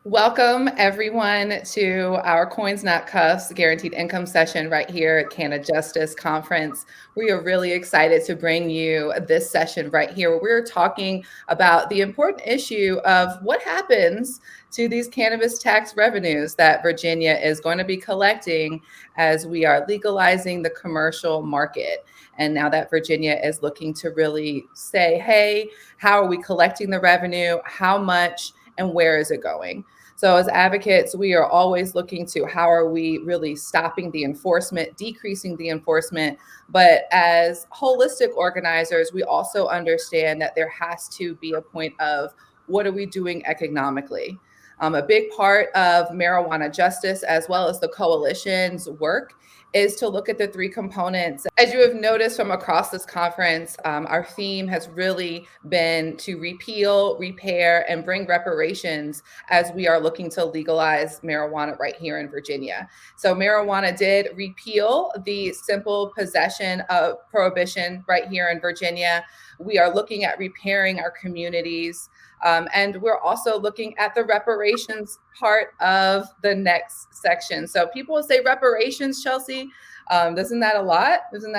Welcome, everyone, to our Coins Not Cuffs guaranteed income session right here at Canada Justice Conference. We are really excited to bring you this session right here where we're talking about the important issue of what happens to these cannabis tax revenues that Virginia is going to be collecting as we are legalizing the commercial market. And now that Virginia is looking to really say, hey, how are we collecting the revenue? How much? And where is it going? So as advocates, we are always looking to how are we really stopping the enforcement, decreasing the enforcement. But as holistic organizers, we also understand that there has to be a point of what are we doing economically? A big part of marijuana justice, as well as the coalition's work, is to look at the three components. As you have noticed from across this conference, our theme has really been to repeal, repair, and bring reparations as we are looking to legalize marijuana right here in Virginia. So marijuana did repeal the simple possession of prohibition right here in Virginia. We are looking at repairing our communities. And we're also looking at the reparations part of the next section. So people will say reparations, Chelsea. Isn't that a lot? Isn't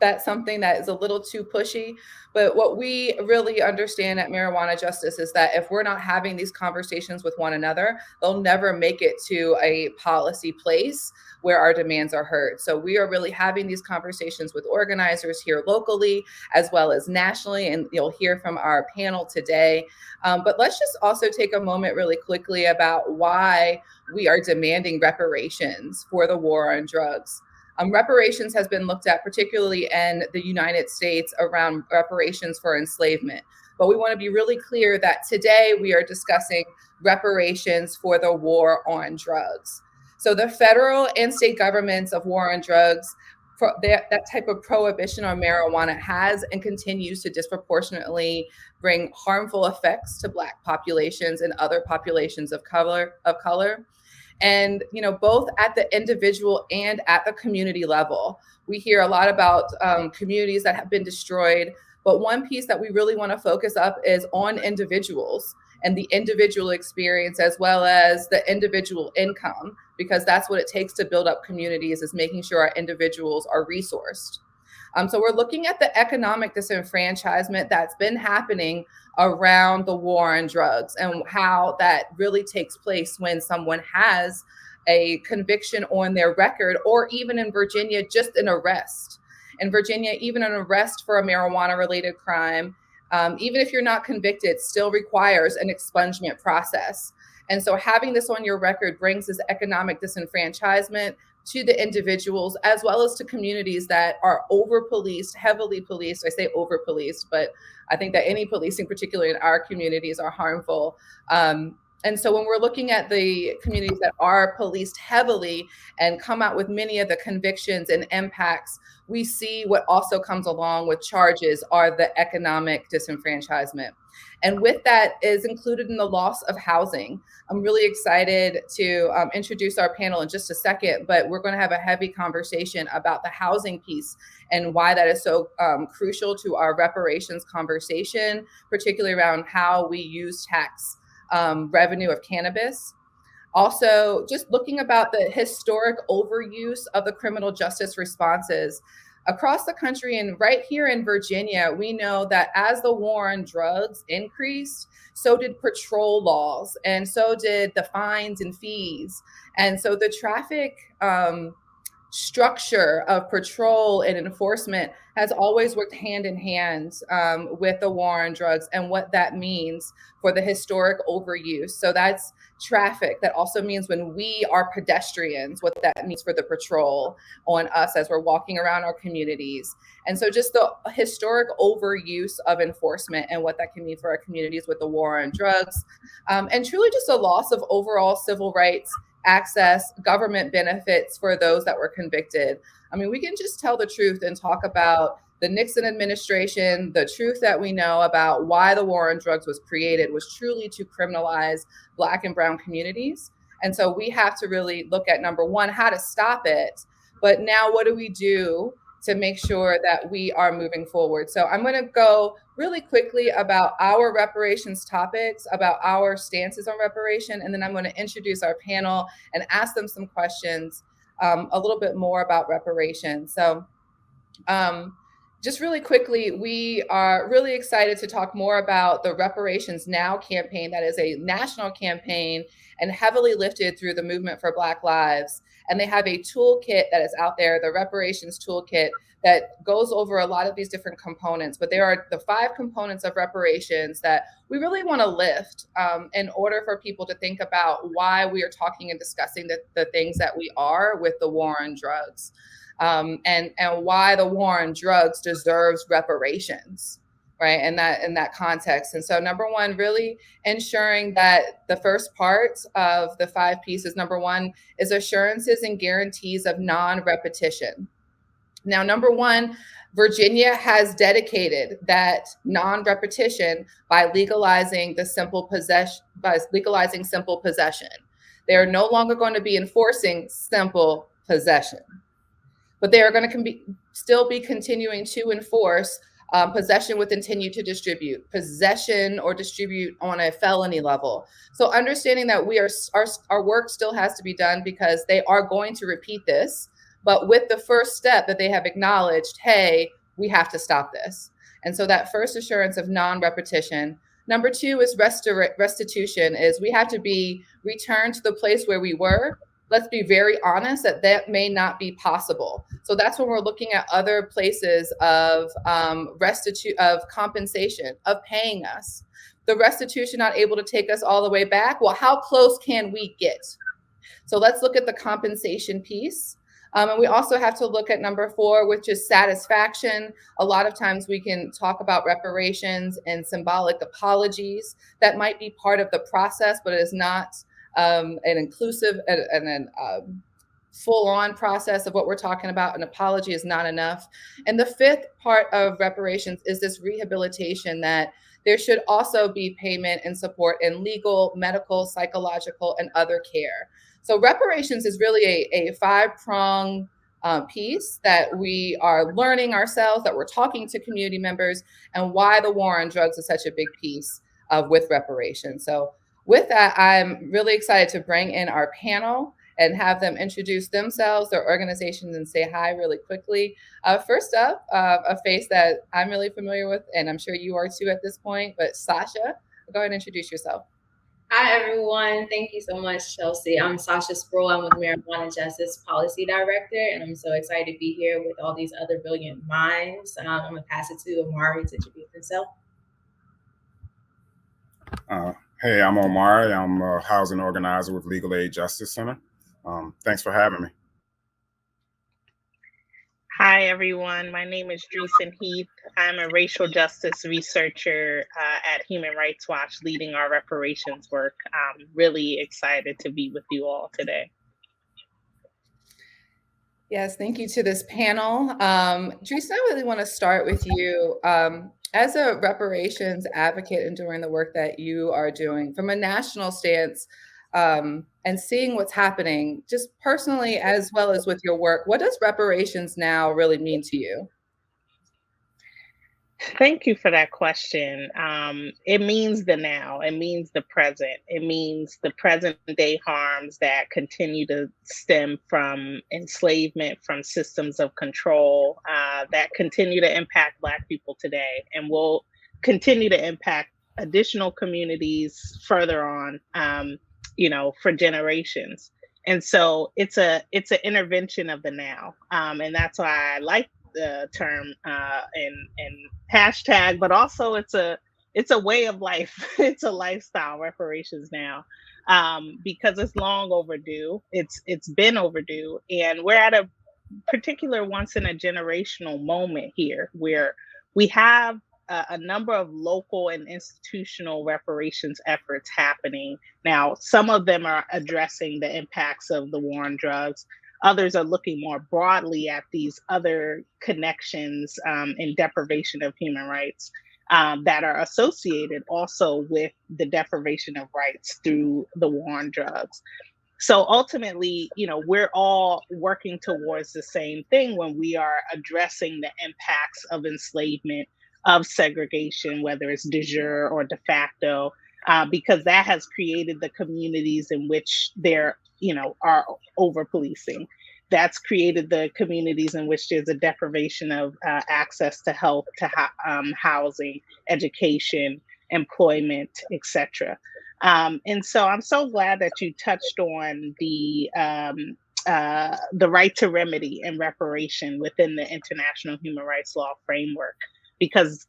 that something that is a little too pushy? But what we really understand at Marijuana Justice is that if we're not having these conversations with one another, they'll never make it to a policy place where our demands are heard. So we are really having these conversations with organizers here locally as well as nationally, and you'll hear from our panel today. But let's just also take a moment really quickly about why we are demanding reparations for the war on drugs. Reparations has been looked at particularly in the United States around reparations for enslavement. But we want to be really clear that today we are discussing reparations for the war on drugs. So the federal and state governments of war on drugs, that type of prohibition on marijuana has and continues to disproportionately bring harmful effects to Black populations and other populations of color. And, both at the individual and at the community level. We hear a lot about communities that have been destroyed, but one piece that we really want to focus up is on individuals and the individual experience as well as the individual income, because that's what it takes to build up communities, is making sure our individuals are resourced. So we're looking at the economic disenfranchisement that's been happening around the war on drugs and how that really takes place when someone has a conviction on their record, or even in Virginia, just an arrest. In Virginia, even an arrest for a marijuana-related crime, even if you're not convicted, still requires an expungement process. And so having this on your record brings this economic disenfranchisement to the individuals as well as to communities that are over-policed, heavily policed. I say over-policed, but I think that any policing, particularly in our communities, are harmful. And so when we're looking at the communities that are policed heavily and come out with many of the convictions and impacts, we see what also comes along with charges are the economic disenfranchisement. And with that is included in the loss of housing. I'm really excited to introduce our panel in just a second, but we're going to have a heavy conversation about the housing piece and why that is so crucial to our reparations conversation, particularly around how we use tax revenue of cannabis. Also, just looking about the historic overuse of the criminal justice responses across the country and right here in Virginia, we know that as the war on drugs increased, so did patrol laws, and so did the fines and fees. And so the traffic structure of patrol and enforcement has always worked hand in hand with the war on drugs and what that means for the historic overuse. So that's traffic. That also means when we are pedestrians, what that means for the patrol on us as we're walking around our communities. And so just the historic overuse of enforcement and what that can mean for our communities with the war on drugs. And truly just a loss of overall civil rights, access, government benefits for those that were convicted. I mean, we can just tell the truth and talk about the Nixon administration. The truth that we know about why the war on drugs was created was truly to criminalize Black and brown communities. And so we have to really look at, number one, how to stop it. But now what do we do to make sure that we are moving forward. So I'm going to go really quickly about our reparations topics, about our stances on reparation, and then I'm going to introduce our panel and ask them some questions a little bit more about reparations. So just really quickly, we are really excited to talk more about the Reparations Now campaign. That is a national campaign and heavily lifted through the Movement for Black Lives. And they have a toolkit that is out there, the Reparations Toolkit, that goes over a lot of these different components. But there are the 5 components of reparations that we really want to lift in order for people to think about why we are talking and discussing the things that we are with the war on drugs. And why the war on drugs deserves reparations, right? In that context. And so, number one, really ensuring that the first part of the 5 pieces, number one, is assurances and guarantees of non-repetition. Now, number one, Virginia has dedicated that non-repetition by legalizing simple possession. They are no longer going to be enforcing simple possession, but they are going to still be continuing to enforce possession with intent to distribute, possession or distribute on a felony level. So understanding that our work still has to be done because they are going to repeat this, but with the first step that they have acknowledged, hey, we have to stop this. And so that first assurance of non-repetition. Number 2 is restitution, is we have to be returned to the place where we were. Let's be very honest that may not be possible. So that's when we're looking at other places of of compensation, of paying us. The restitution not able to take us all the way back. Well, how close can we get? So let's look at the compensation piece. And we also have to look at number 4, which is satisfaction. A lot of times we can talk about reparations and symbolic apologies. That might be part of the process, but it is not an inclusive and full-on process of what we're talking about. An apology is not enough. And the 5th part of reparations is this rehabilitation, that there should also be payment and support in legal, medical, psychological, and other care. So reparations is really a 5-prong piece that we are learning ourselves, that we're talking to community members, and why the war on drugs is such a big piece with reparations. So with that, I'm really excited to bring in our panel and have them introduce themselves, their organizations, and say hi really quickly. First up, a face that I'm really familiar with, and I'm sure you are too at this point, but Sasha, go ahead and introduce yourself. Hi, everyone. Thank you so much, Chelsea. I'm Sasha Spruill. I'm with Marijuana Justice Policy Director, and I'm so excited to be here with all these other brilliant minds. I'm going to pass it to Omari to introduce himself. Hey, I'm Omari. I'm a housing organizer with Legal Aid Justice Center. Thanks for having me. Hi, everyone. My name is Dreisen Heath. I'm a racial justice researcher at Human Rights Watch, leading our reparations work. I'm really excited to be with you all today. Yes, thank you to this panel. Dreisen, I really want to start with you. As a reparations advocate and doing the work that you are doing from a national stance, and seeing what's happening just personally as well as with your work, what does reparations now really mean to you? Thank you for that question. It means the now, it means the present, it means the present day harms that continue to stem from enslavement, from systems of control that continue to impact Black people today and will continue to impact additional communities further on, for generations. And so it's an intervention of the now. And that's why I like the term and hashtag, but also it's a way of life. It's a lifestyle, reparations now, because it's long overdue. It's been overdue, and we're at a particular once in a generational moment here where we have a number of local and institutional reparations efforts happening now. Some of them are addressing the impacts of the war on drugs. Others are looking more broadly at these other connections and deprivation of human rights that are associated also with the deprivation of rights through the war on drugs. So ultimately, we're all working towards the same thing when we are addressing the impacts of enslavement, of segregation, whether it's de jure or de facto, because that has created the communities in which there, are over policing. That's created the communities in which there's a deprivation of access to health, to housing, education, employment, etc. And so I'm so glad that you touched on the right to remedy and reparation within the international human rights law framework, because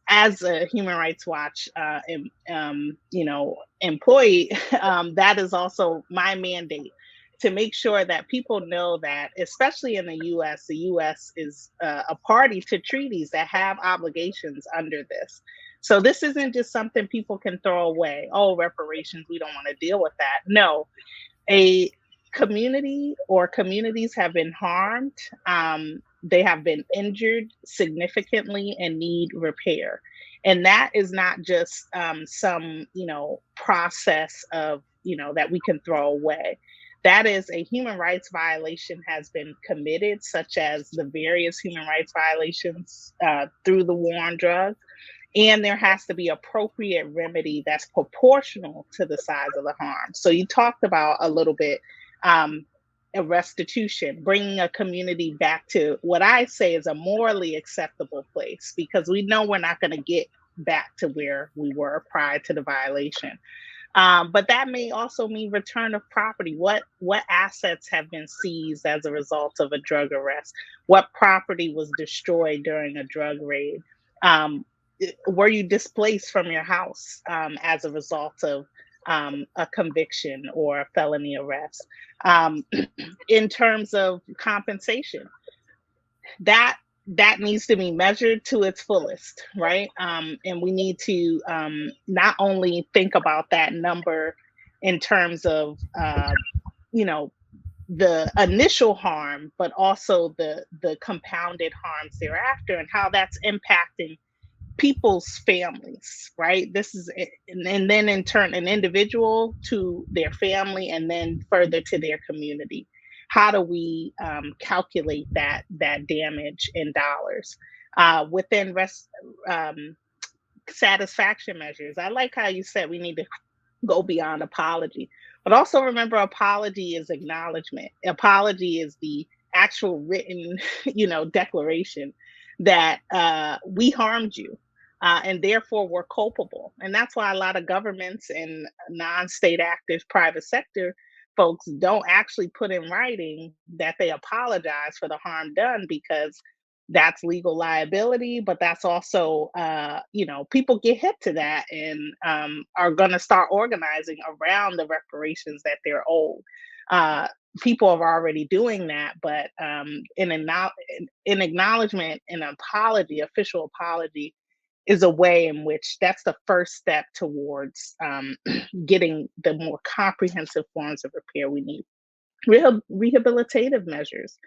as a Human Rights Watch, employee, that is also my mandate to make sure that people know that, especially in the U.S. is a party to treaties that have obligations under this. So this isn't just something people can throw away. Oh, reparations, we don't want to deal with that. No, a community or communities have been harmed. They have been injured significantly and need repair. And that is not just some, process of, that we can throw away. That is a human rights violation has been committed, such as the various human rights violations through the war on drugs. And there has to be appropriate remedy that's proportional to the size of the harm. So you talked about a little bit a restitution, bringing a community back to what I say is a morally acceptable place, because we know we're not going to get back to where we were prior to the violation. But that may also mean return of property. What assets have been seized as a result of a drug arrest? What property was destroyed during a drug raid? Were you displaced from your house as a result of a conviction or a felony arrest? In terms of compensation, that needs to be measured to its fullest, right? And we need to not only think about that number in terms of the initial harm, but also the compounded harms thereafter, and how that's impacting people's families, right? This is, and then in turn, an individual to their family, and then further to their community. How do we calculate that damage in dollars within satisfaction measures? I like how you said we need to go beyond apology, but also remember, apology is acknowledgement. Apology is the actual written, declaration that we harmed you. And therefore we're culpable. And that's why a lot of governments and non-state actors, private sector folks don't actually put in writing that they apologize for the harm done, because that's legal liability. But that's also, people get hip to that and are going to start organizing around the reparations that they're owed. People are already doing that, but in acknowledgement, an apology, official apology, is a way in which that's the first step towards getting the more comprehensive forms of repair we need. Rehabilitative measures.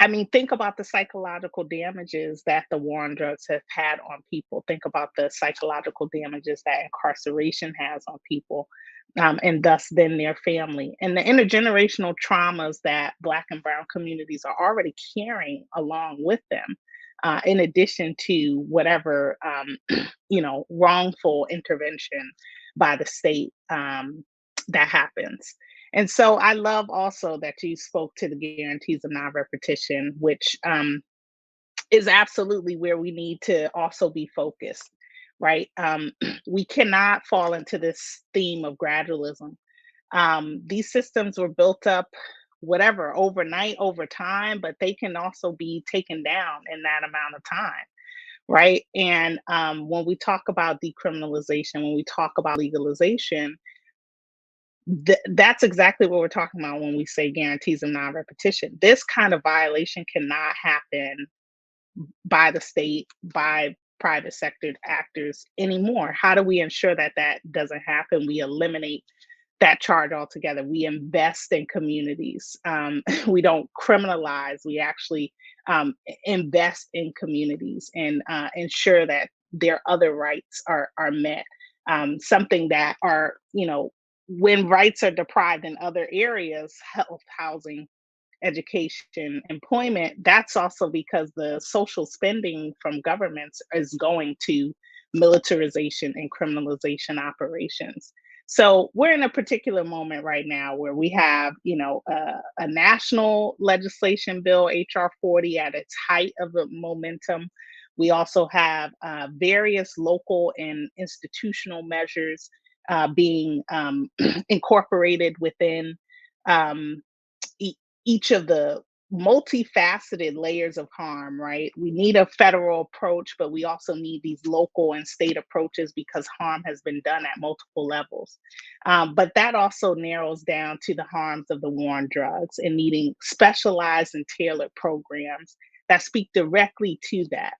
I mean, think about the psychological damages that the war on drugs have had on people. Think about the psychological damages that incarceration has on people, and thus then their family, and the intergenerational traumas that Black and Brown communities are already carrying along with them. In addition to whatever wrongful intervention by the state that happens. And so I love also that you spoke to the guarantees of non-repetition, which is absolutely where we need to also be focused, right? We cannot fall into this theme of gradualism. These systems were built up overnight, over time, but they can also be taken down in that amount of time, right? And when we talk about decriminalization, when we talk about legalization, that's exactly what we're talking about when we say guarantees of non-repetition. This kind of violation cannot happen by the state, by private sector actors anymore. How do we ensure that doesn't happen? We eliminate that charge altogether. We invest in communities. We don't criminalize. We actually invest in communities and ensure that their other rights are met. Something that our when rights are deprived in other areas, health, housing, education, employment, that's also because the social spending from governments is going to militarization and criminalization operations. So we're in a particular moment right now where we have, a national legislation bill, HR 40, at its height of the momentum. We also have various local and institutional measures being incorporated within um, each of the multifaceted layers of harm, right? We need a federal approach, but we also need these local and state approaches because harm has been done at multiple levels. But that also narrows down to the harms of the war on drugs and needing specialized and tailored programs that speak directly to that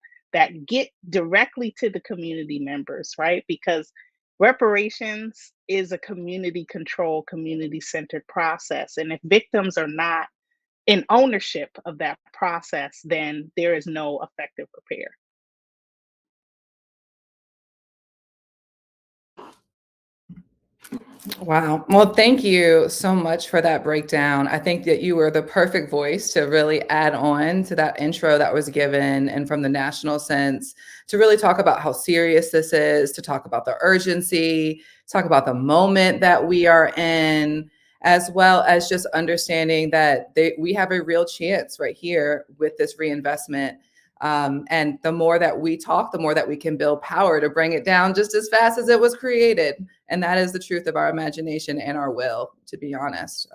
get directly to the community members, right? Because reparations is a community controlled, community centered process. And if victims are not in ownership of that process, then there is no effective repair. Wow. Well, thank you so much for that breakdown. I think that you were the perfect voice to really add on to that intro that was given and from the national sense to really talk about how serious this is, to talk about the urgency, talk about the moment that we are in, as well as just understanding that we have a real chance right here with this reinvestment. And the more that we talk, the more that we can build power to bring it down just as fast as it was created. And that is the truth of our imagination and our will, to be honest.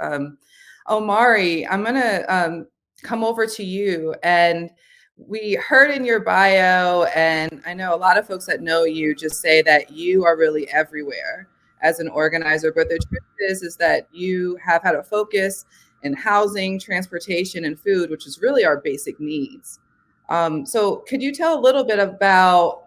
Omari, I'm going to come over to you. And we heard in your bio, and I know a lot of folks that know you just say that you are really everywhere as an organizer. But the truth is that you have had a focus in housing, transportation, and food, which is really our basic needs. So could you tell a little bit about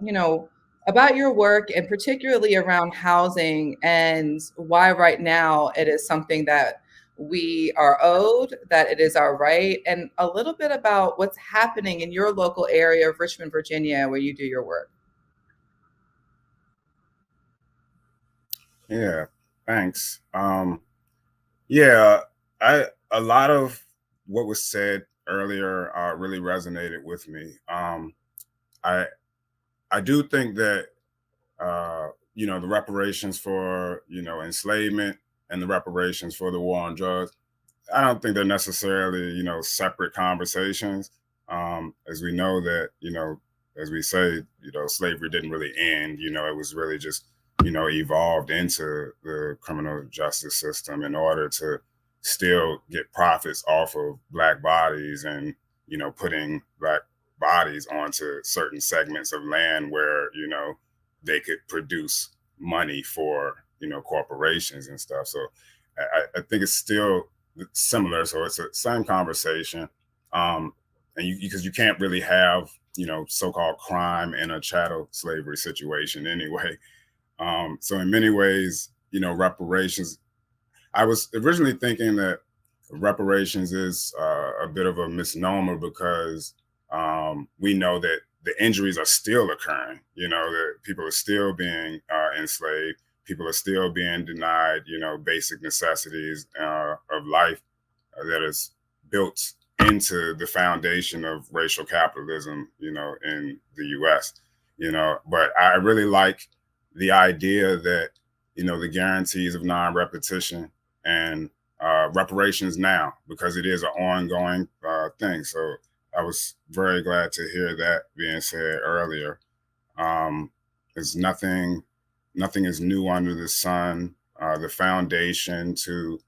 your work and particularly around housing and why right now it is something that we are owed, that it is our right, and a little bit about what's happening in your local area of Richmond, Virginia, where you do your work? Yeah, thanks. Yeah, a lot of what was said earlier really resonated with me. I I do think that the reparations for enslavement and the reparations for the war on drugs, I don't think they're necessarily separate conversations. As we know that as we say, slavery didn't really end. It was really just evolved into the criminal justice system in order to still get profits off of black bodies and putting black bodies onto certain segments of land where they could produce money for corporations and stuff. So I think it's still similar. So it's the same conversation. And because you can't really have, so-called crime in a chattel slavery situation anyway. So in many ways, reparations, I was originally thinking that reparations is a bit of a misnomer because we know that the injuries are still occurring, that people are still being enslaved, people are still being denied, basic necessities of life that is built into the foundation of racial capitalism, in the US, but I really like the idea that, the guarantees of non-repetition and reparations now, because it is an ongoing thing. So I was very glad to hear that being said earlier. There's nothing is new under the sun. The foundation to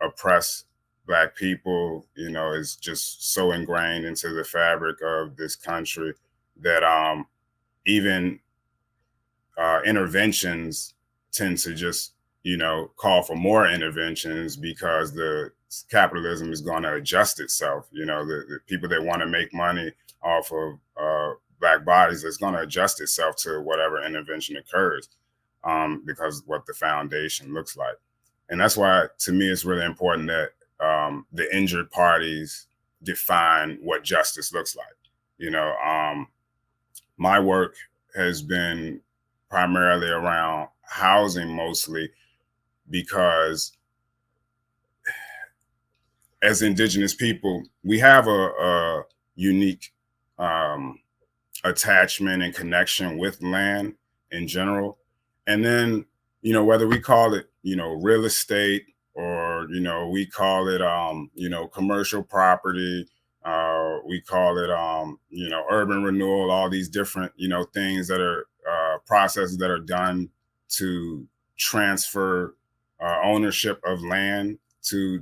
oppress Black people, is just so ingrained into the fabric of this country that even interventions tend to just, call for more interventions because the capitalism is going to adjust itself. The people that want to make money off of Black bodies is going to adjust itself to whatever intervention occurs because of what the foundation looks like. And that's why, to me, it's really important that the injured parties define what justice looks like. My work has been primarily around housing mostly, because as indigenous people, we have a unique attachment and connection with land in general. And then, whether we call it, real estate, or, we call it, commercial property, we call it, urban renewal, all these different, things that are processes that are done to transfer ownership of land to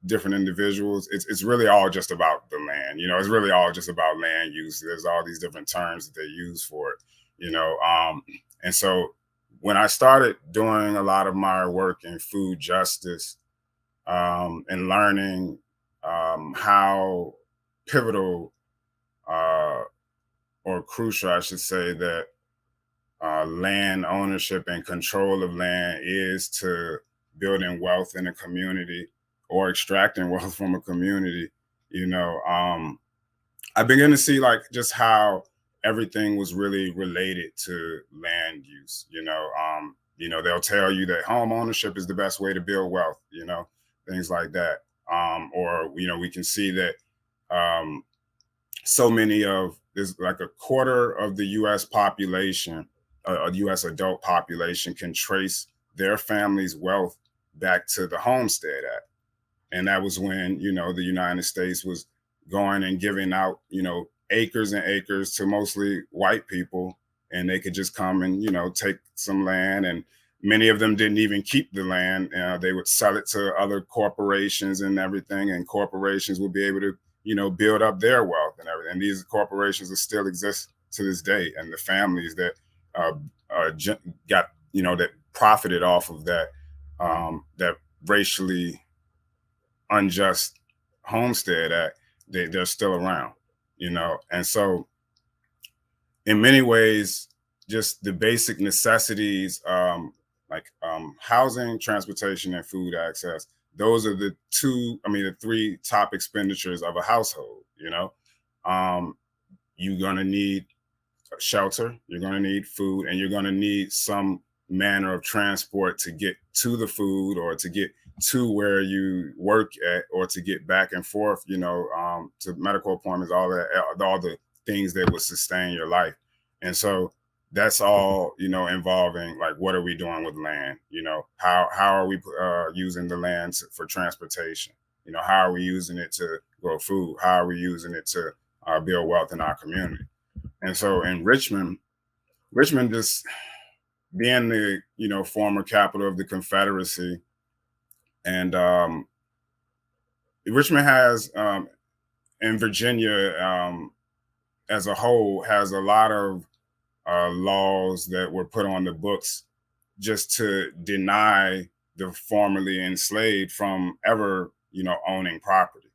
different individuals. It's really all just about the land. It's really all just about land use. There's all these different terms that they use for it. And so when I started doing a lot of my work in food justice, and learning how pivotal or crucial, I should say, that land ownership and control of land is to building wealth in a community or extracting wealth from a community, I began to see like just how everything was really related to land use. They'll tell you that home ownership is the best way to build wealth, things like that. Or we can see that so many of there's like a quarter of the U.S. population, a U.S. adult population, can trace their family's wealth back to the Homestead Act. And that was when, the United States was going and giving out, acres and acres to mostly white people, and they could just come and, take some land. And many of them didn't even keep the land. They would sell it to other corporations and everything, and corporations would be able to, build up their wealth and everything. And these corporations still exist to this day. And the families that got, that profited off of that, that racially unjust Homestead Act, they're still around, and so in many ways, just the basic necessities, like housing, transportation, and food access, those are the three top expenditures of a household. You're going to need shelter, you're going to need food, and you're going to need some manner of transport to get to the food, or to get to where you work at, or to get back and forth, to medical appointments, all the things that would sustain your life. And so that's all, involving like, what are we doing with land? How are we using the land for transportation? How are we using it to grow food? How are we using it to build wealth in our community? And so in Richmond just being the, former capital of the Confederacy, and Richmond has, in Virginia as a whole, has a lot of laws that were put on the books just to deny the formerly enslaved from ever, owning property.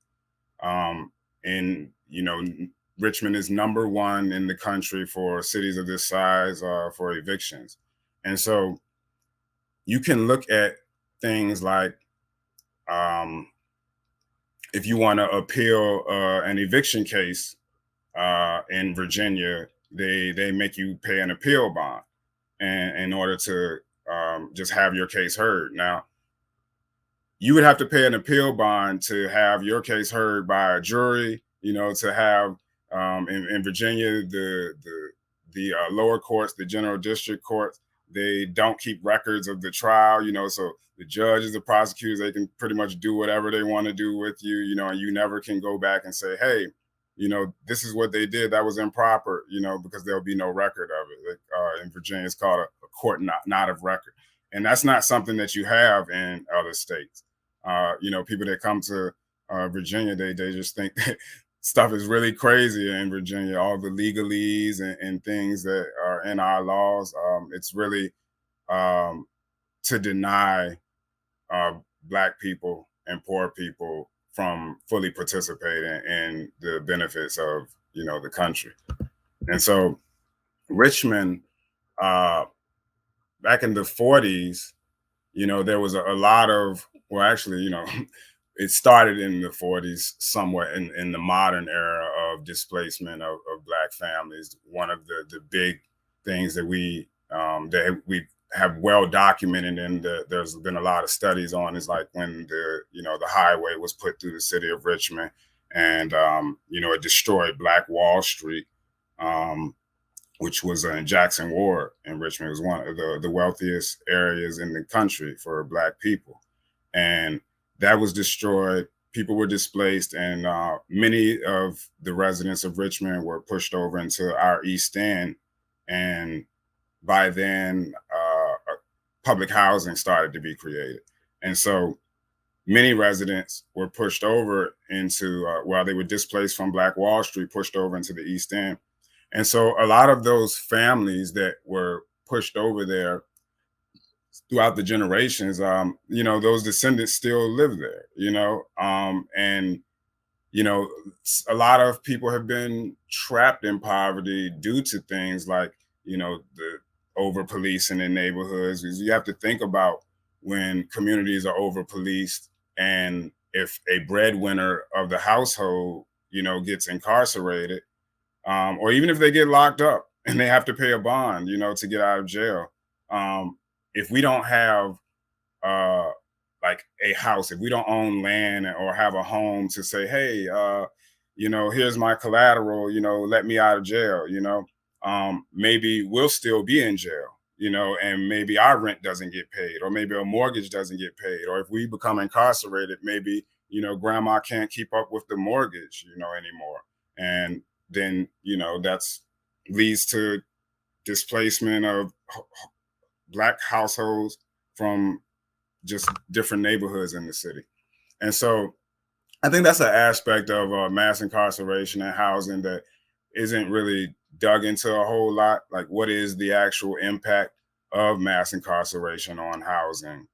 And, Richmond is number one in the country for cities of this size for evictions. And so you can look at things like, if you want to appeal an eviction case in Virginia, they make you pay an appeal bond in order to just have your case heard. Now, you would have to pay an appeal bond to have your case heard by a jury, to have in Virginia, the lower courts, the general district courts, they don't keep records of the trial, so the judges, the prosecutors, they can pretty much do whatever they want to do with you, and you never can go back and say, hey, this is what they did, that was improper, because there'll be no record of it. In Virginia, it's called a court not of record. And that's not something that you have in other states. People that come to Virginia, they just think that stuff is really crazy in Virginia, all the legalese and things that are in our laws. It's really to deny Black people and poor people from fully participating in the benefits of, the country. And so Richmond, back in the 40s, there was a lot of, well, actually, it started in the 40s somewhat in the modern era of displacement of Black families. One of the big things that we have well documented, and there's been a lot of studies on, is like when the highway was put through the city of Richmond, and it destroyed Black Wall Street, which was in Jackson Ward in Richmond. It was one of the wealthiest areas in the country for Black people, and that was destroyed. People were displaced, and many of the residents of Richmond were pushed over into our East End, and by then public housing started to be created. And so many residents were pushed over into, while they were displaced from Black Wall Street, pushed over into the East End. And so a lot of those families that were pushed over there throughout the generations, those descendants still live there, and a lot of people have been trapped in poverty due to things like, the over policing in neighborhoods. You have to think about when communities are over policed, and if a breadwinner of the household, gets incarcerated, or even if they get locked up and they have to pay a bond, to get out of jail. If we don't have like a house, if we don't own land or have a home to say, hey, here's my collateral, let me out of jail, maybe we'll still be in jail, and maybe our rent doesn't get paid, or maybe a mortgage doesn't get paid, or if we become incarcerated, maybe, grandma can't keep up with the mortgage, anymore. And then, that's leads to displacement of Black households from just different neighborhoods in the city. And so I think that's an aspect of mass incarceration and housing that isn't really dug into a whole lot. Like, what is the actual impact of mass incarceration on housing?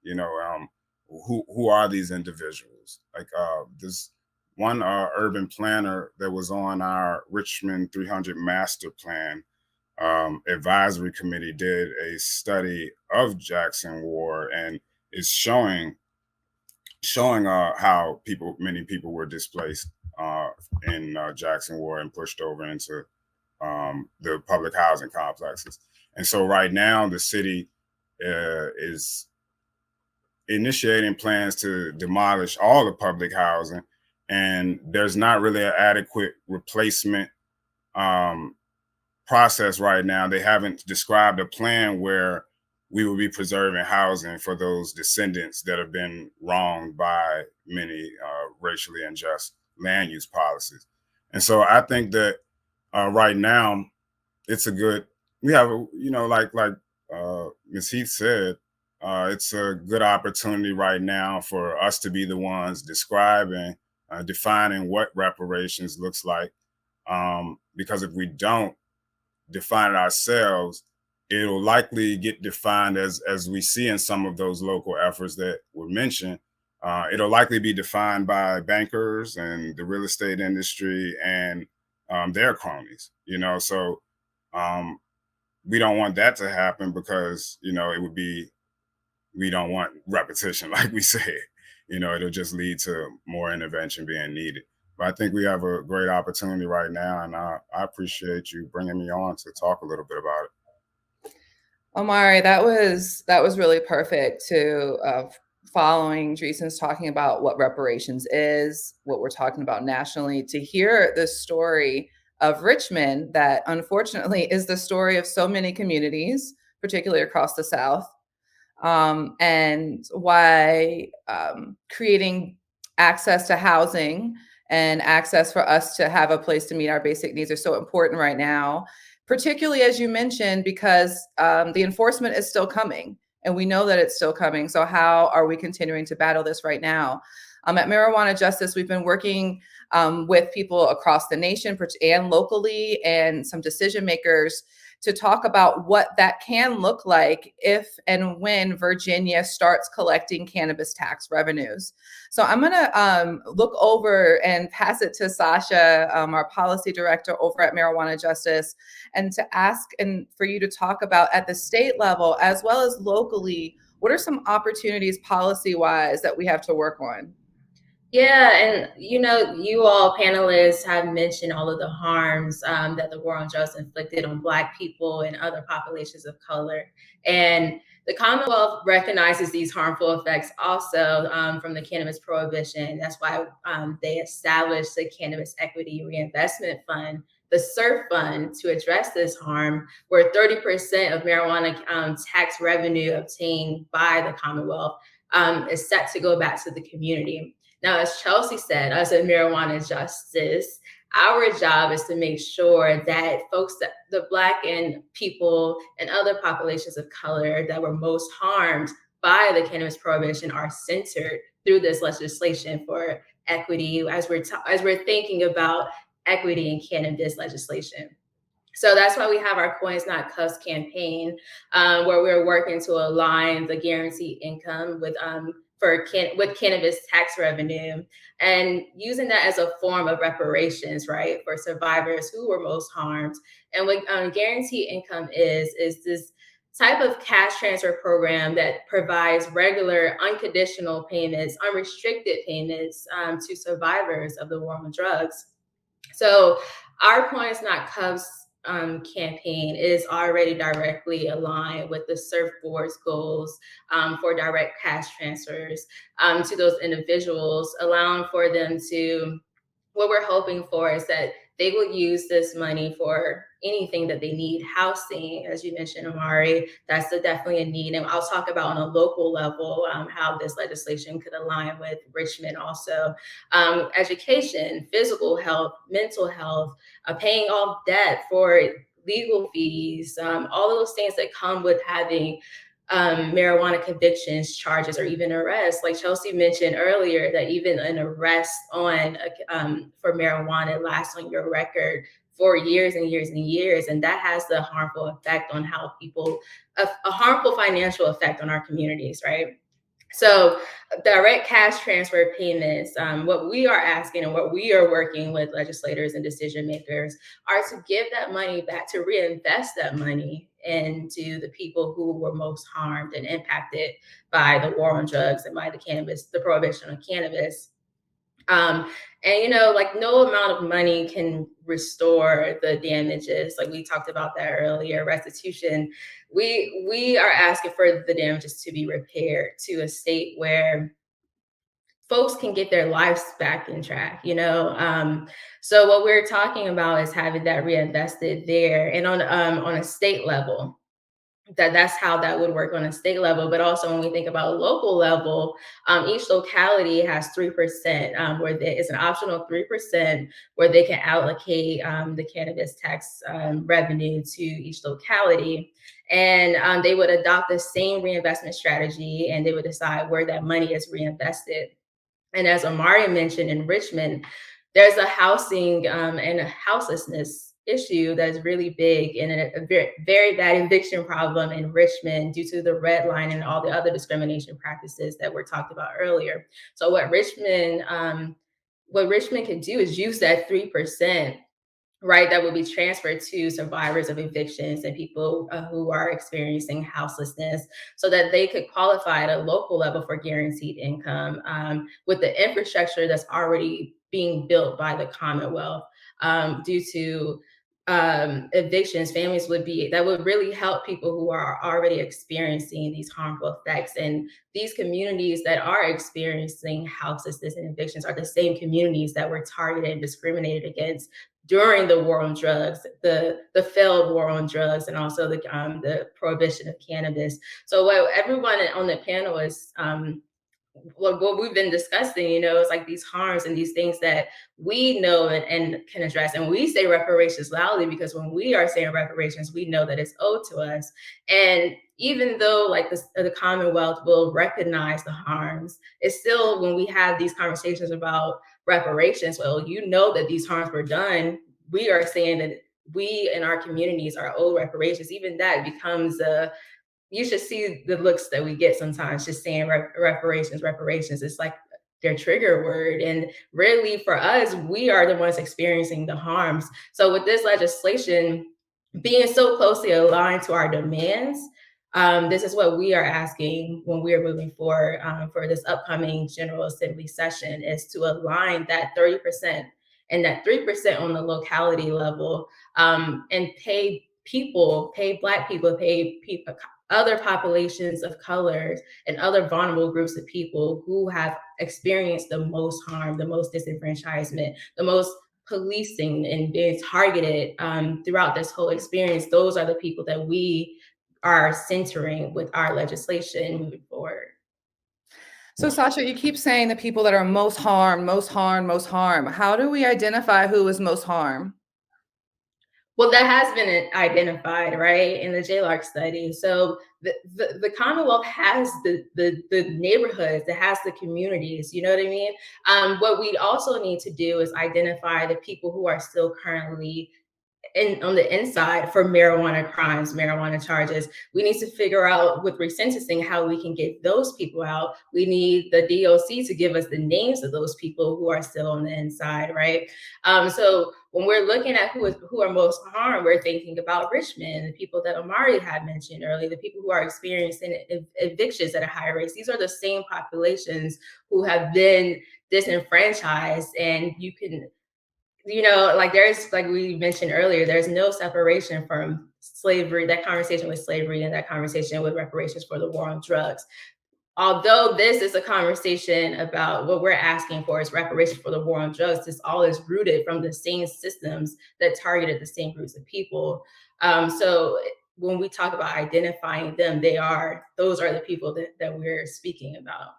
Who are these individuals? Like, this one urban planner that was on our Richmond 300 master plan advisory committee did a study of Jackson Ward, and is showing how many people were displaced in Jackson Ward and pushed over into the public housing complexes. And so right now the city is initiating plans to demolish all the public housing, and there's not really an adequate replacement process right now. They haven't described a plan where we will be preserving housing for those descendants that have been wronged by many racially unjust land use policies. And so I think that right now it's we have, like Ms. Heath said, it's a good opportunity right now for us to be the ones describing, defining what reparations looks like. Because if we don't define it ourselves, it'll likely get defined as we see in some of those local efforts that were mentioned. It'll likely be defined by bankers and the real estate industry and their cronies, so we don't want that to happen, because, we don't want repetition, like we said, it'll just lead to more intervention being needed. But I think we have a great opportunity right now, and I appreciate you bringing me on to talk a little bit about it. Omari, that was really perfect to following Dreisen's talking about what reparations is, what we're talking about nationally, to hear the story of Richmond that unfortunately is the story of so many communities, particularly across the South, and why creating access to housing and access for us to have a place to meet our basic needs are so important right now, particularly as you mentioned, because the enforcement is still coming, and we know that it's still coming. So how are we continuing to battle this right now? At Marijuana Justice, we've been working with people across the nation and locally, and some decision makers, to talk about what that can look like if and when Virginia starts collecting cannabis tax revenues. So I'm going to look over and pass it to Sasha, our policy director over at Marijuana Justice, and to ask and for you to talk about at the state level as well as locally, what are some opportunities policy-wise that we have to work on? Yeah, and you all panelists have mentioned all of the harms that the war on drugs inflicted on Black people and other populations of color. And the Commonwealth recognizes these harmful effects also from the cannabis prohibition. That's why they established the Cannabis Equity Reinvestment Fund, the SURF Fund, to address this harm, where 30% of marijuana tax revenue obtained by the Commonwealth is set to go back to the community. Now, as Chelsea said, as a marijuana justice, our job is to make sure that folks, that the Black and people and other populations of color that were most harmed by the cannabis prohibition are centered through this legislation for equity as we're thinking about equity in cannabis legislation. So that's why we have our Coins Not Cuffs campaign, where we're working to align the guaranteed income with cannabis tax revenue, and using that as a form of reparations, right, for survivors who were most harmed. And what guaranteed income is this type of cash transfer program that provides regular, unconditional payments, unrestricted payments to survivors of the war on drugs. So our Coins Not Cuffs campaign is already directly aligned with the SURF Board's goals for direct cash transfers to those individuals, allowing for them to, what we're hoping for is that they will use this money for anything that they need. Housing, as you mentioned, Omari, that's definitely a need. And I'll talk about on a local level how this legislation could align with Richmond also. Education, physical health, mental health, paying off debt for legal fees, all of those things that come with having marijuana convictions, charges, or even arrests. Like Chelsea mentioned earlier, that even an arrest on for marijuana lasts on your record for years and years and years, and that has the harmful effect on how people, a harmful financial effect on our communities, right? So direct cash transfer payments, what we are asking and what we are working with legislators and decision makers are to give that money back, to reinvest that money into the people who were most harmed and impacted by the war on drugs and by the prohibition of cannabis. And like no amount of money can restore the damages. Like we talked about that earlier, restitution. We are asking for the damages to be repaired to a state where folks can get their lives back in track. So what we're talking about is having that reinvested there, and on a state level, that's how that would work on a state level. But also when we think about a local level, each locality has 3%, where there is an optional 3% where they can allocate the cannabis tax revenue to each locality. And they would adopt the same reinvestment strategy, and they would decide where that money is reinvested. And as Omari mentioned, in Richmond, there's a housing and a houselessness issue that's really big, and a very, very bad eviction problem in Richmond due to the red line and all the other discrimination practices that were talked about earlier. So what Richmond can do is use that 3%, right, that will be transferred to survivors of evictions and people who are experiencing houselessness, so that they could qualify at a local level for guaranteed income with the infrastructure that's already being built by the Commonwealth. Due to evictions, that would really help people who are already experiencing these harmful effects. And these communities that are experiencing houselessness and evictions are the same communities that were targeted and discriminated against during the war on drugs, the failed war on drugs, and also the prohibition of cannabis. So what everyone on the panel is what we've been discussing, is like these harms and these things that we know and can address. And we say reparations loudly because when we are saying reparations, we know that it's owed to us. And even though like the Commonwealth will recognize the harms, it's still, when we have these conversations about reparations, well, that these harms were done, we are saying that we in our communities are owed reparations. Even that becomes you should see the looks that we get sometimes just saying reparations. It's like their trigger word. And really for us, we are the ones experiencing the harms. So with this legislation being so closely aligned to our demands, This is what we are asking when we are moving forward for this upcoming General Assembly session, is to align that 30% and that 3% on the locality level, and pay people, pay Black people, pay people, other populations of colors and other vulnerable groups of people who have experienced the most harm, the most disenfranchisement, the most policing and being targeted throughout this whole experience. Those are the people that we are centering with our legislation moving forward. So, Sasha, you keep saying the people that are most harmed, most harmed, most harmed. How do we identify who is most harmed? Well, that has been identified, right, in the JLARC study. So the Commonwealth has the neighborhoods, it has the communities, you know what I mean? What we also need to do is identify the people who are still currently on the inside for marijuana crimes, marijuana charges. We need to figure out with resentencing how we can get those people out. We need the DOC to give us the names of those people who are still on the inside, right? So when we're looking at who are most harmed, we're thinking about Richmond, the people that Omari had mentioned earlier, the people who are experiencing evictions at a higher rate. These are the same populations who have been disenfranchised, and you can, like there's, like we mentioned earlier, there's no separation from slavery, that conversation with slavery and that conversation with reparations for the war on drugs. Although this is a conversation about what we're asking for is reparations for the war on drugs, this all is rooted from the same systems that targeted the same groups of people. So when we talk about identifying them, those are the people that we're speaking about.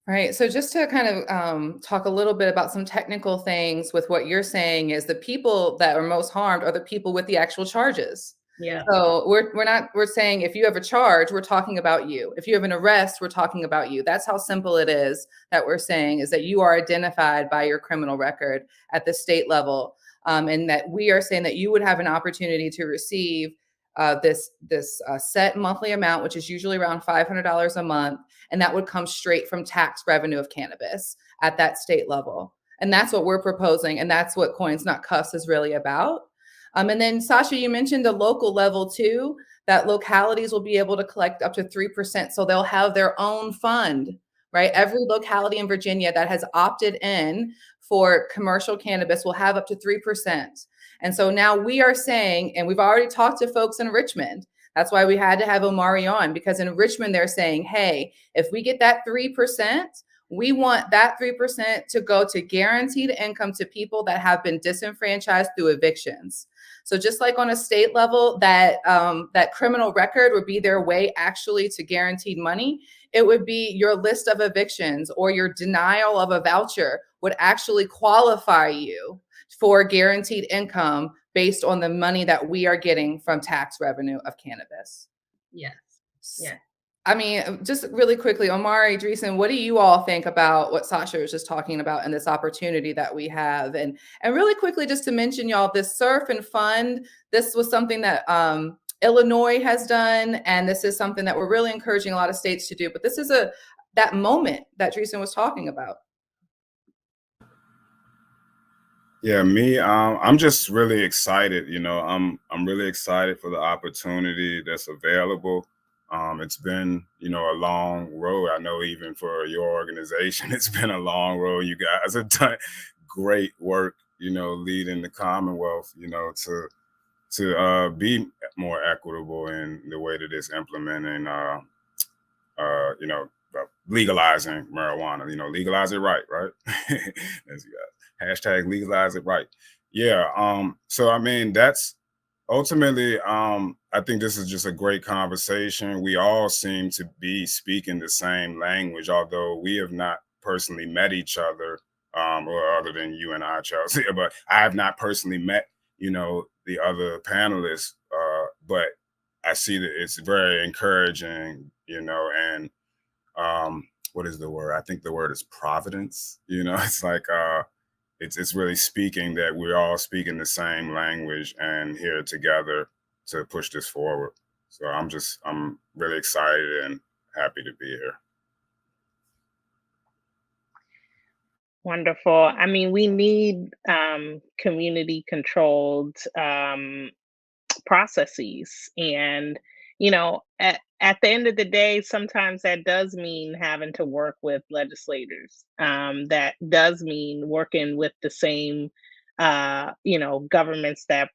Right. So just to kind of talk a little bit about some technical things with what you're saying is the people that are most harmed are the people with the actual charges. Yeah. So we're saying if you have a charge, we're talking about you. If you have an arrest, we're talking about you. That's how simple it is that we're saying, is that you are identified by your criminal record at the state level. And that we are saying that you would have an opportunity to receive this set monthly amount, which is usually around $500 a month, and that would come straight from tax revenue of cannabis at that state level. And that's what we're proposing, and that's what Coins Not Cuffs is really about. And then, Sasha, you mentioned the local level too, that localities will be able to collect up to 3%. So they'll have their own fund, right? Every locality in Virginia that has opted in for commercial cannabis will have up to 3%. And so now we are saying, and we've already talked to folks in Richmond. That's why we had to have Omari on, because in Richmond, they're saying, hey, if we get that 3%, we want that 3% to go to guaranteed income to people that have been disenfranchised through evictions. So just like on a state level, that criminal record would be their way actually to guaranteed money. It would be your list of evictions or your denial of a voucher would actually qualify you for guaranteed income based on the money that we are getting from tax revenue of cannabis. Yes. Yeah. I mean, just really quickly, Omari, Dreisen, what do you all think about what Sasha was just talking about and this opportunity that we have? And really quickly, just to mention, y'all, this Surf and Fund, this was something that Illinois has done, and this is something that we're really encouraging a lot of states to do. But this is that moment that Dreisen was talking about. Yeah, me, I'm just really excited. I'm really excited for the opportunity that's available. It's been, a long road. I know even for your organization, it's been a long road. You guys have done great work, leading the Commonwealth, to be more equitable in the way that it's implementing, legalizing marijuana. Legalize it right? As you guys, hashtag legalize it right. Yeah. So I mean, that's ultimately, I think this is just a great conversation. We all seem to be speaking the same language, although we have not personally met each other, or other than you and I, Chelsea. But I have not personally met, the other panelists. But I see that it's very encouraging, and what is the word? I think the word is providence. It's like it's really speaking that we're all speaking the same language and here together to push this forward. So I'm really excited and happy to be here. Wonderful. I mean, we need community controlled processes. And, at the end of the day, sometimes that does mean having to work with legislators. That does mean working with the same, governments that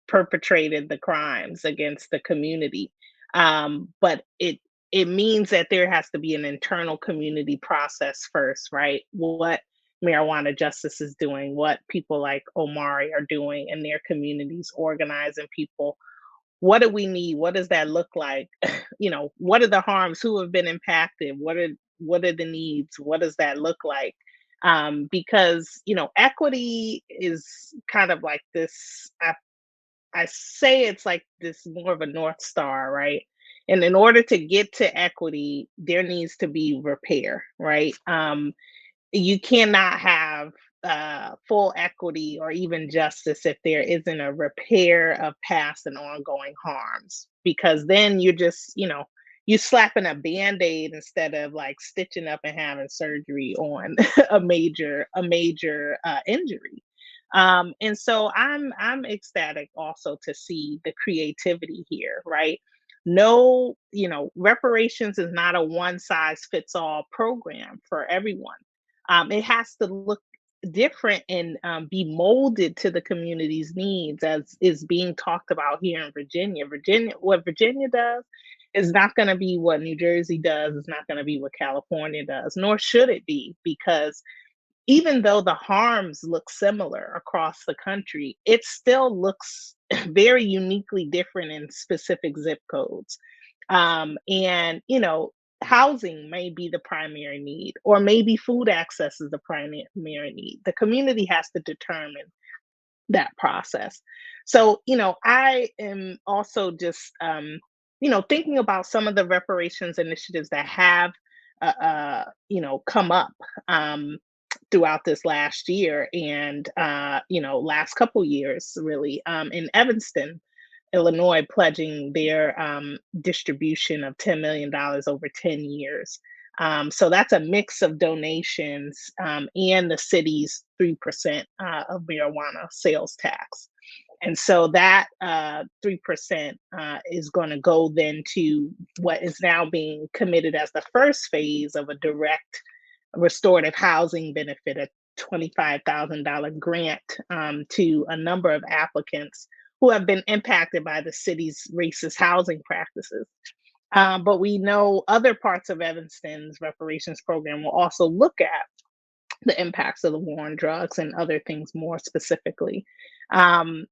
perpetrated the crimes against the community. But it means that there has to be an internal community process first, right? What marijuana justice is doing, what people like Omari are doing in their communities, organizing people. What do we need? What does that look like? What are the harms? Who have been impacted? What are the needs? What does that look like? Because equity is kind of like this. I say it's like this more of a North Star, right? And in order to get to equity, there needs to be repair, right? You cannot have full equity or even justice if there isn't a repair of past and ongoing harms, because then you're just, you slapping a band-aid instead of like stitching up and having surgery on a major injury. And so I'm ecstatic also to see the creativity here, right? No, reparations is not a one size fits all program for everyone. It has to look different and be molded to the community's needs, as is being talked about here in Virginia. What Virginia does is not going to be what New Jersey does, is not going to be what California does, nor should it be, because even though the harms look similar across the country, it still looks very uniquely different in specific zip codes. And housing may be the primary need, or maybe food access is the primary need. The community has to determine that process. So, I am also just, thinking about some of the reparations initiatives that have, come up throughout this last year and, last couple years, really, in Evanston, Illinois, pledging their distribution of $10 million over 10 years. So that's a mix of donations and the city's 3% of marijuana sales tax. And so that 3% is going to go then to what is now being committed as the first phase of a direct restorative housing benefit, a $25,000 grant to a number of applicants who have been impacted by the city's racist housing practices. But we know other parts of Evanston's reparations program will also look at the impacts of the war on drugs and other things more specifically. Um,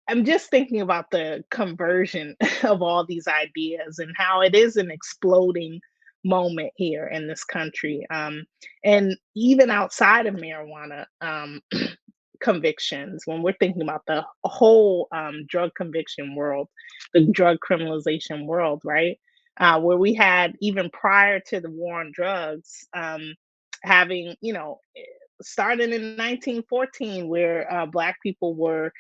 I'm just thinking about the conversion of all these ideas and how it is an exploding moment here in this country. And even outside of marijuana, convictions, when we're thinking about the whole drug conviction world, the drug criminalization world, right? Where we had, even prior to the war on drugs, having, starting in 1914, where Black people were,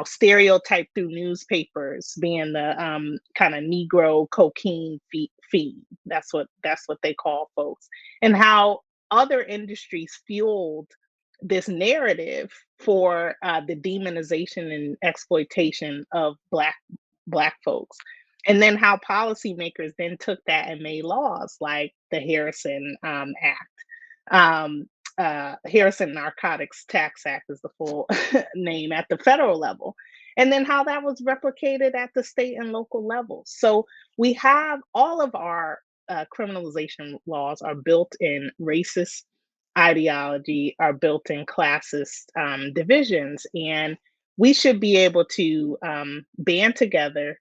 stereotyped through newspapers being the kind of Negro cocaine feed. That's what they call folks, and how other industries fueled this narrative for the demonization and exploitation of black folks, and then how policymakers then took that and made laws like the Harrison Act. Harrison Narcotics Tax Act is the full name at the federal level, and then how that was replicated at the state and local levels. So we have all of our criminalization laws are built in racist ideology, are built in classist divisions, and we should be able to band together,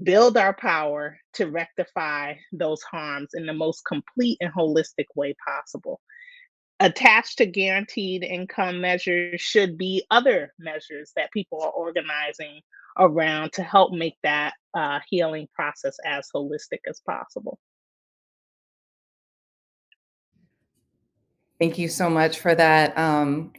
build our power to rectify those harms in the most complete and holistic way possible. Attached to guaranteed income measures should be other measures that people are organizing around to help make that healing process as holistic as possible. Thank you so much for that.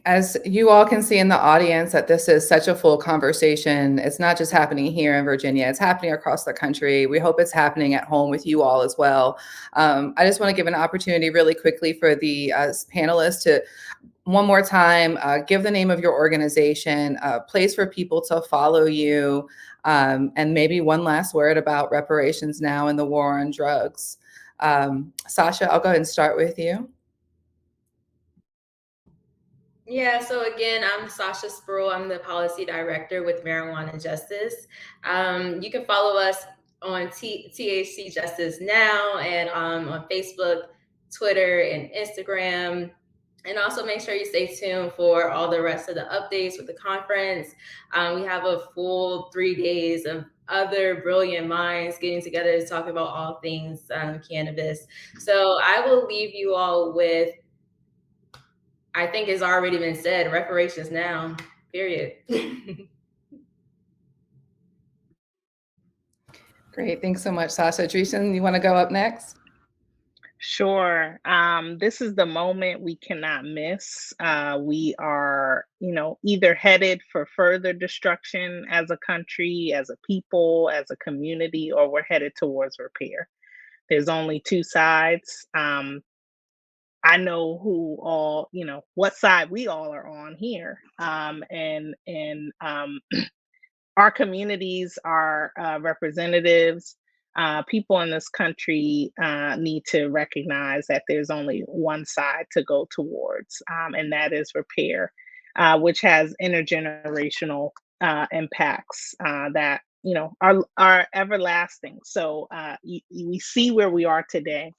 As you all can see in the audience, that this is such a full conversation. It's not just happening here in Virginia, it's happening across the country. We hope it's happening at home with you all as well. I just want to give an opportunity really quickly for the panelists to one more time, give the name of your organization, place for people to follow you, And maybe one last word about reparations now and the war on drugs. Sasha, I'll go ahead and start with you. Yeah, so again, I'm Sasha Spruill. I'm the policy director with Marijuana Justice. You can follow us on THC Justice Now and on Facebook, Twitter, and Instagram. And also make sure you stay tuned for all the rest of the updates with the conference. We have a full 3 days of other brilliant minds getting together to talk about all things cannabis. So I will leave you all with, I think it's already been said, reparations now, period. Great. Thanks so much, Sasha. Dreisen, you want to go up next? Sure. This is the moment we cannot miss. We are, either headed for further destruction as a country, as a people, as a community, or we're headed towards repair. There's only two sides. I know who all, what side we all are on here. And our communities, our representatives, people in this country need to recognize that there's only one side to go towards, and that is repair, which has intergenerational impacts that are everlasting. So we see where we are today.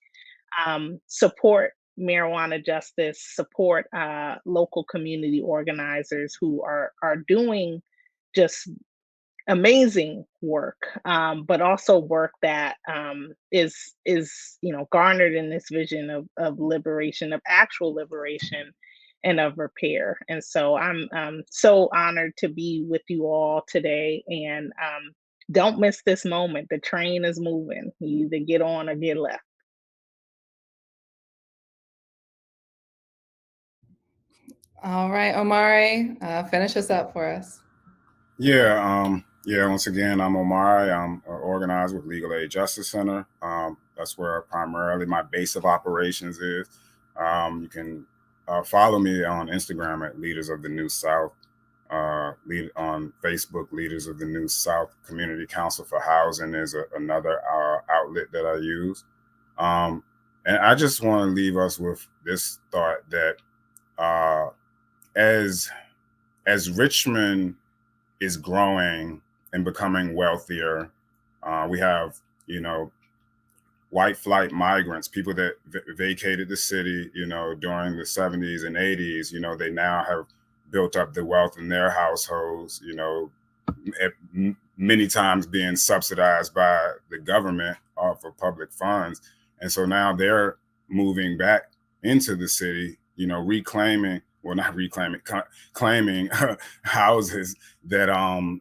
Support marijuana justice, support local community organizers who are doing just amazing work, but also work that is garnered in this vision of liberation, of actual liberation, and of repair. And so I'm so honored to be with you all today. And don't miss this moment. The train is moving. You either get on or get left. All right, Omari, finish us up for us. Yeah, once again, I'm Omari. I'm organized with Legal Aid Justice Center. That's where primarily my base of operations is. You can follow me on Instagram at Leaders of the New South. On Facebook, Leaders of the New South Community Council for Housing is another outlet that I use. And I just want to leave us with this thought that as Richmond is growing and becoming wealthier, we have, white flight migrants, people that vacated the city, during the 70s and 80s. They now have built up the wealth in their households, many times being subsidized by the government off of public funds. And so now they're moving back into the city, claiming houses that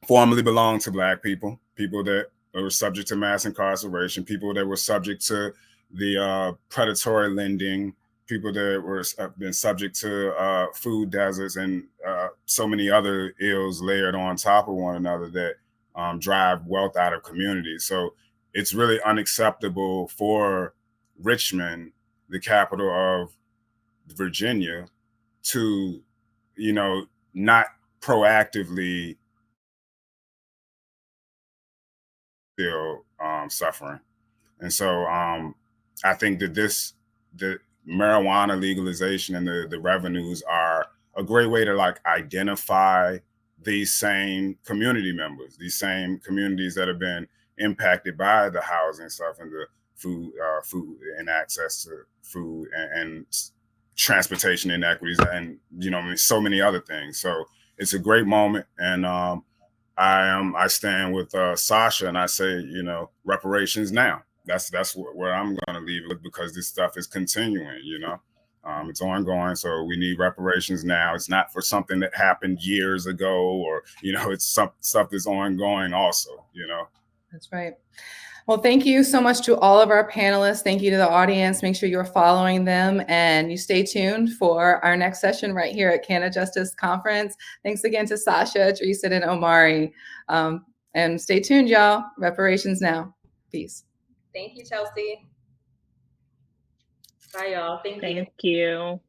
formerly belonged to Black people that were subject to mass incarceration, people that were subject to the predatory lending, people that were been subject to food deserts and so many other ills layered on top of one another that drive wealth out of communities. So it's really unacceptable for Richmond, the capital of Virginia, to, not proactively still suffering. And so I think that the marijuana legalization and the revenues are a great way to identify these same community members, these same communities that have been impacted by the housing stuff and the food and access to food and transportation inequities and so many other things. So it's a great moment, and I stand with Sasha, and I say reparations now. That's where I'm going to leave it, because this stuff is continuing. It's ongoing, so we need reparations now. It's not for something that happened years ago, or it's stuff that's ongoing also. That's right. Well, thank you so much to all of our panelists. Thank you to the audience. Make sure you're following them, and you stay tuned for our next session right here at Canada Justice Conference. Thanks again to Sasha, Dreisen, and Omari. And stay tuned, y'all. Reparations now. Peace. Thank you, Chelsea. Bye, y'all. Thank you. Thank you.